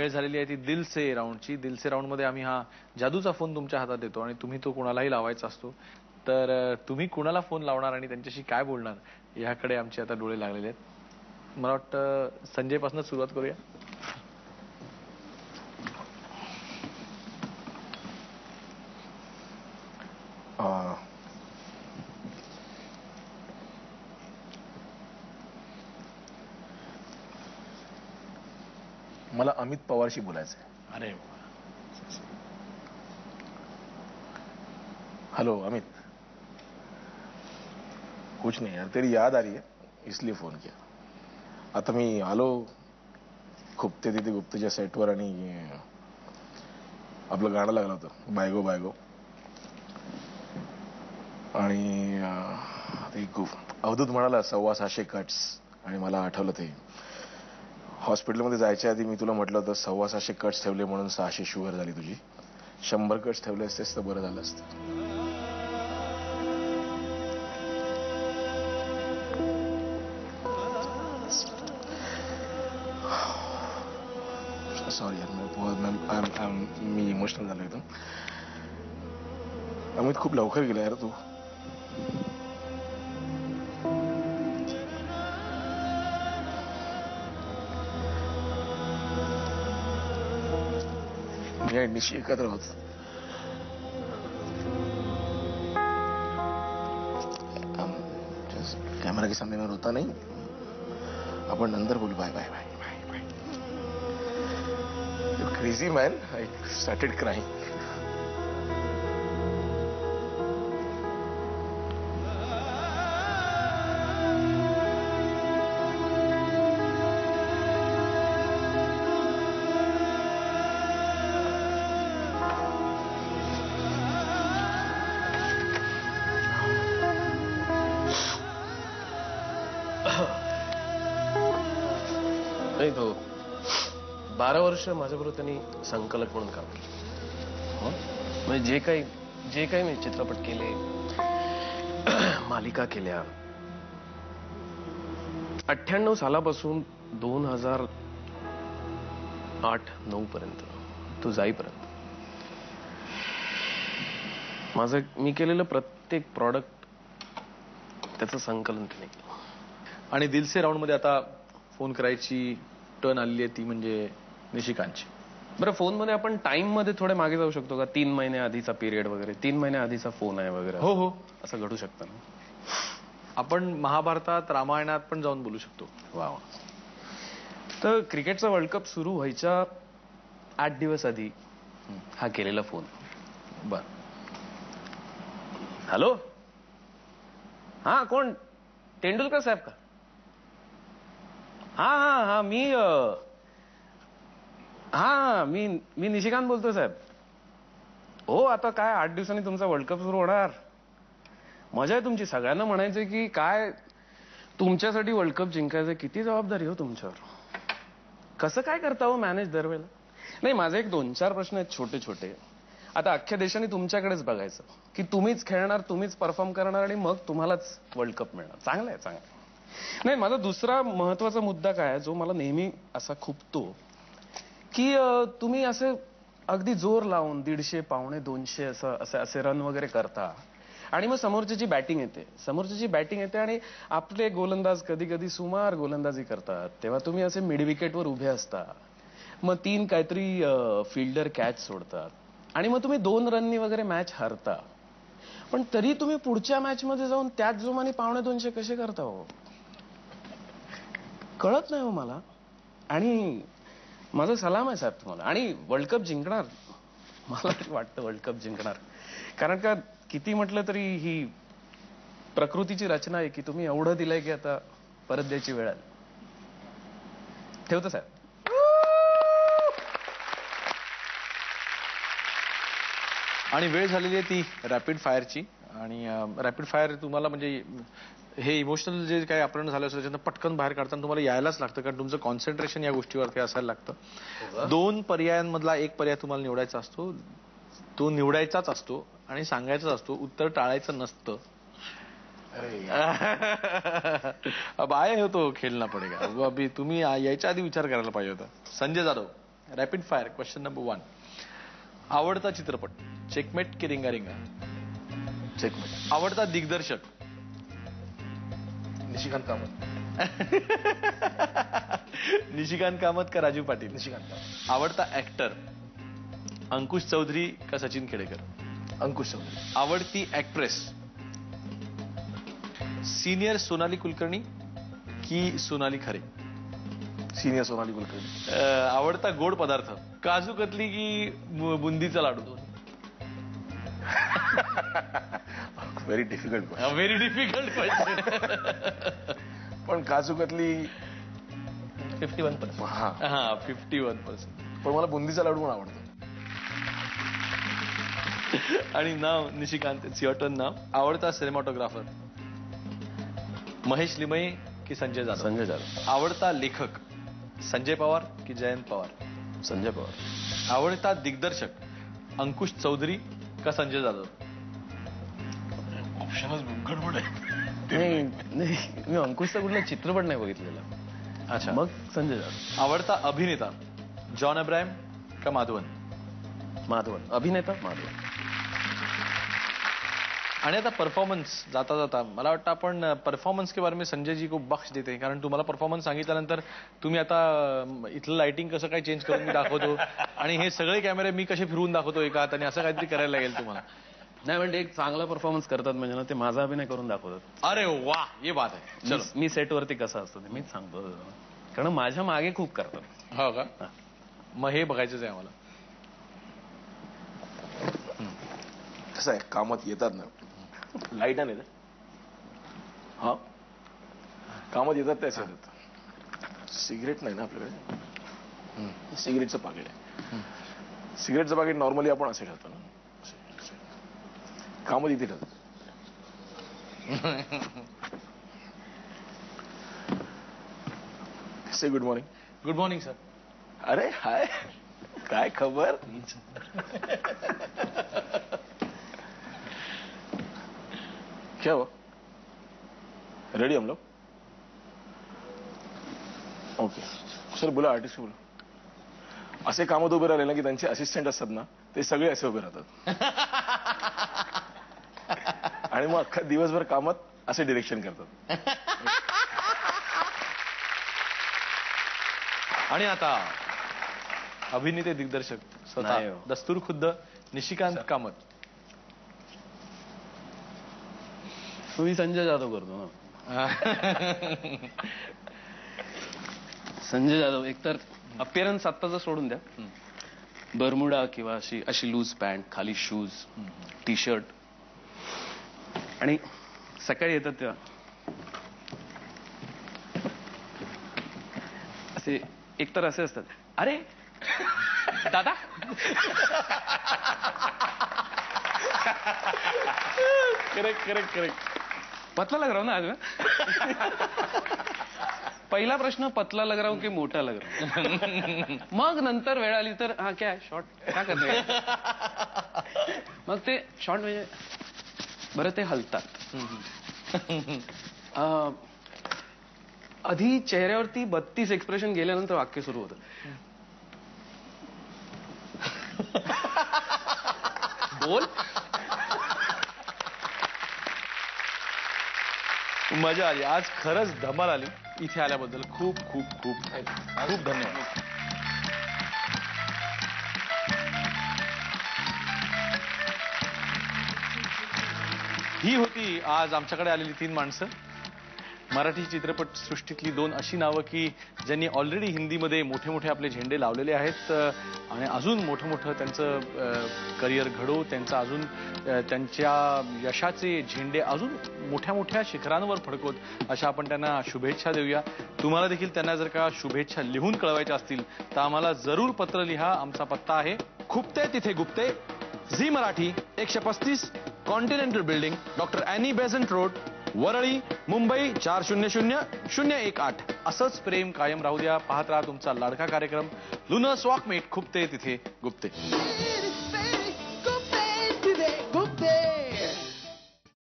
वेळ झालेली आहे ती दिल से राऊंडची. दिल से राऊंड मध्ये आम्ही हा जादूचा फोन तुमच्या हातात देतो आणि तुम्ही तो कुणालाही लावायचा असतो. तर तुम्ही कुणाला फोन लावणार आणि त्यांच्याशी काय बोलणार याकडे आमचे आता डोळे लागलेले आहेत. मला वाटतं संजय पासून सुरुवात करूया. मला अमित पवारशी बोलायचंय. अरे हेलो अमित, कुछ नहीं यार, तेरी याद आ रही है इसलिए फोन किया. आता मी आलो खुपते तिथे गुप्तच्या सेटवर आणि आपलं गाणं लागलं होतं बायगो बायगो आणि ते अवधूत म्हणाला 650 कट्स आणि मला आठवलं ते हॉस्पिटलमध्ये जायच्या आधी मी तुला म्हटलं होतं 650 कट्स ठेवले म्हणून 600 शुगर झाली तुझी. 100 कट्स ठेवले असतेस तर बरं झालं असतं. सॉरी यार, मी इमोशनल झालो एकदम. अमित खूप लवकर गेला यार तू. मी निशी एकत्र होत. कॅमेरा के सामने में रोता नहीं, आपण नंतर बोलू. Bye bye bye bye bye. Crazy man, I started crying. नाही तो 12 वर्ष माझ्याबरोबर त्यांनी संकलक म्हणून काम केलं. म्हणजे जे काही मी चित्रपट केले, मालिका केल्या, 98 सालापासून 2008-9 पर्यंत तो जाईपर्यंत मी केलेलं प्रत्येक प्रॉडक्ट त्याचं संकलन त्याने केलं. आणि दिल से राऊंड मध्ये आता फोन करायची टर्न आलेली आहे ती म्हणजे निशिकांतची. बरं, फोनमध्ये आपण टाइम मध्ये थोडे मागे जाऊ शकतो का? 3 महिने आधीचा पिरियड वगैरे, 3 महिने आधीचा फोन आहे वगैरे. हो हो, असं घडू शकतं ना. आपण महाभारतात रामायणात पण जाऊन बोलू शकतो. वा. तर क्रिकेटचा वर्ल्ड कप सुरू व्हायच्या 8 दिवस आधी हा केलेला फोन. बर. हॅलो, हा कोण? तेंडुलकर साहेब का? हा हा हा मी निशिकांत बोलतोय साहेब. हो, आता काय 8 दिवसांनी तुमचा वर्ल्ड कप सुरू होणार. मजा आहे तुमची. सगळ्यांना म्हणायचंय की काय तुमच्यासाठी वर्ल्ड कप जिंकायचं, किती जबाबदारी हो तुमच्यावर. कसं काय करता हो मॅनेज दरवेळेला? नाही, माझे एक 2-4 प्रश्न आहेत छोटे छोटे. आता अख्ख्या देशाने तुमच्याकडेच बघायचं की तुम्हीच खेळणार, तुम्हीच परफॉर्म करणार आणि मग तुम्हालाच वर्ल्ड कप मिळणार. चांगलं आहे, चांगलं आहे. नाही, माझा दुसरा महत्वाचा मुद्दा काय आहे जो मला नेहमी असा खुपतो की तुम्ही असे अगदी जोर लावून 150, 150 असे रन वगैरे करता आणि मग समोरची बॅटिंग येते आणि आपले गोलंदाज कधी कधी सुमार गोलंदाजी करतात, तेव्हा तुम्ही असे मिड विकेटवर उभे असता. मग 3 काहीतरी फिल्डर कॅच सोडतात आणि मग तुम्ही 2 रननी वगैरे मॅच हरता. पण तरी तुम्ही पुढच्या मॅच मध्ये जाऊन त्याच जोमाने 250 कसे करता हो? कळत नाही हो मला. आणि माझा सलाम आहे साहेब तुम्हाला. आणि वर्ल्ड कप जिंकणार, मला तरी वाटतं वर्ल्ड कप जिंकणार. कारण का किती म्हटलं तरी ही प्रकृतीची रचना आहे की तुम्ही एवढं दिलंय की आता परत द्यायची वेळ आली. ठेवतो साहेब. आणि वेळ झालेली आहे ती रॅपिड फायरची. आणि रॅपिड फायर तुम्हाला म्हणजे हे इमोशनल जे काही आपण झालं असतं त्याच्यानं पटकन बाहेर काढताना तुम्हाला यायलाच लागतं, कारण तुमचं कॉन्सन्ट्रेशन या गोष्टीवरती असायला लागतं. 2 पर्यायांमधला एक पर्याय तुम्हाला निवडायचा असतो. तो निवडायचाच असतो आणि सांगायचाच असतो, उत्तर टाळायचं नसतं. अब आए हो तो खेळना पडेगा. अभी तुम्ही यायच्या आधी विचार करायला पाहिजे होता. Sanjay Jadhav. Rapid fire question number 1. आवडता चित्रपट, चेकमेट की रिंगा रिंगा? चेकमेट. आवडता दिग्दर्शक? निशिकांत कामत. निशिकांत कामत का राजू पाटील? निशिकांत कामत. आवडता ऍक्टर, अंकुश चौधरी का सचिन खेडेकर? अंकुश चौधरी. आवडती ऍक्ट्रेस, सिनियर सोनाली कुलकर्णी की सोनाली खरे? सिनियर सोनाली कुलकर्णी. आवडता गोड पदार्थ, काजू कतली की बुंदीचा लाडू? Very difficult. Very difficult question. पण काजू कतली 51%. हा 51%. पण मला बुंदीचा लाडू पण आवडतो. आणि नाव निशिकांत, इट्स युअर टर्न नाव. आवडता सिनेमॅटोग्राफर, महेश लिमये की संजय जाधव? संजय जाधव. आवडता लेखक, संजय पवार की जयंत पवार? संजय पवार. आवडता दिग्दर्शक, अंकुश चौधरी का संजय जाधव? ऑप्शनच गडबड आहे. नाही, मी अंकुशचा कुठला चित्रपट नाही बघितलेला. अच्छा. मग संजय जाधव. आवडता अभिनेता, जॉन अब्राहम का माधवन? माधवन. अभिनेता माधवन. आणि आता परफॉर्मन्स, जाता जाता मला वाटतं आपण परफॉर्मन्स के बारे में संजय जी को बख्श देते, कारण तुम्हाला परफॉर्मन्स सांगितल्यानंतर तुम्ही आता इथलं लाइटिंग कसं काय चेंज करून मी दाखवतो आणि हे सगळे कॅमेरे मी कसे फिरवून दाखवतो एका हाताने, असं काहीतरी करायला लागेल तुम्हाला. नाही म्हणजे एक चांगला परफॉर्मन्स करतात म्हणजे ना ते माझा अभिनय करून दाखवतात. अरे वा, ये बात आहे. चलो. मी सेटवरती कसं असतो ते मीच सांगतो, कारण माझ्या मागे खूप करतात. हो का? मग हे बघायचंच आहे आम्हाला. कसं आहे, कामात येतात ना, लाईट नाही ना, हा कामात येतात त्याच येतात. सिगरेट नाही ना आपल्याकडे, सिगरेटचं पाकिट आहे. सिगरेटचं पाकिट नॉर्मली आपण असे ठेवतो ना, कामात इथे ठेवतो. Say good morning. Good morning sir. अरे हाय, काय खबर? क्या हुआ? रेडी हम लोग? ओके. सर बोला, आर्टिस्ट बोला. असे कामात उभे राहिले ना की त्यांचे असिस्टंट असतात ना, ते सगळे असे उभे राहतात आणि मग अख्खा दिवसभर कामात असे डिरेक्शन करतात. आणि आता अभिनेते दिग्दर्शक नाही स्वतः हो. दस्तूर खुद्द निशिकांत कामत. मी संजय जाधव करतो ना. संजय जाधव एकतर अपिअरन्स आत्ताचं सोडून द्या, बरमुडा किंवा अशी लूज पॅन्ट, खाली शूज, टी शर्ट, आणि सकाळी येतात तेव्हा असे एकतर असे असतात, अरे दादा. Correct correct correct. पतला लग रहा हूं ना आज मैं. पहिला प्रश्न पतला लग रहा हूं की मोठा लग रहा हूं. मग नंतर वेळ आली तर हा क्या शॉर्ट काय करते, मग ते शॉर्ट म्हणजे बरं ते हलतात. आधी चेहऱ्यावरती 32 एक्सप्रेशन गेल्यानंतर वाक्य सुरू होतं. बोल. मजा आली आज, खरंच धमाल आली. इथे आल्याबद्दल खूप खूप खूप खूप धन्यवाद. ही होती आज आमच्याकडे आलेली 3 माणसं. मराठी चित्रपट सृष्टीतली 2 अशी नावं की ज्यांनी ऑलरेडी हिंदीमध्ये मोठे मोठे आपले झेंडे लावलेले आहेत आणि अजून मोठं मोठं त्यांचं करिअर घडो, त्यांचं अजून त्यांच्या यशाचे झेंडे अजून मोठ्या मोठ्या शिखरांवर फडकवत, अशा आपण त्यांना शुभेच्छा देऊया. तुम्हाला देखील त्यांना जर का शुभेच्छा लिहून कळवायच्या असतील तर आम्हाला जरूर पत्र लिहा. आमचा पत्ता आहे Khupte Tithe Gupte, Zee Marathi, 135 continental building, doctor Annie Besant road, Worli, Mumbai 400018. असंच प्रेम कायम राहू द्या. पाहत राहा तुमचा लाडका कार्यक्रम लुनस वॉकमेट खुपते तिथे गुप्ते.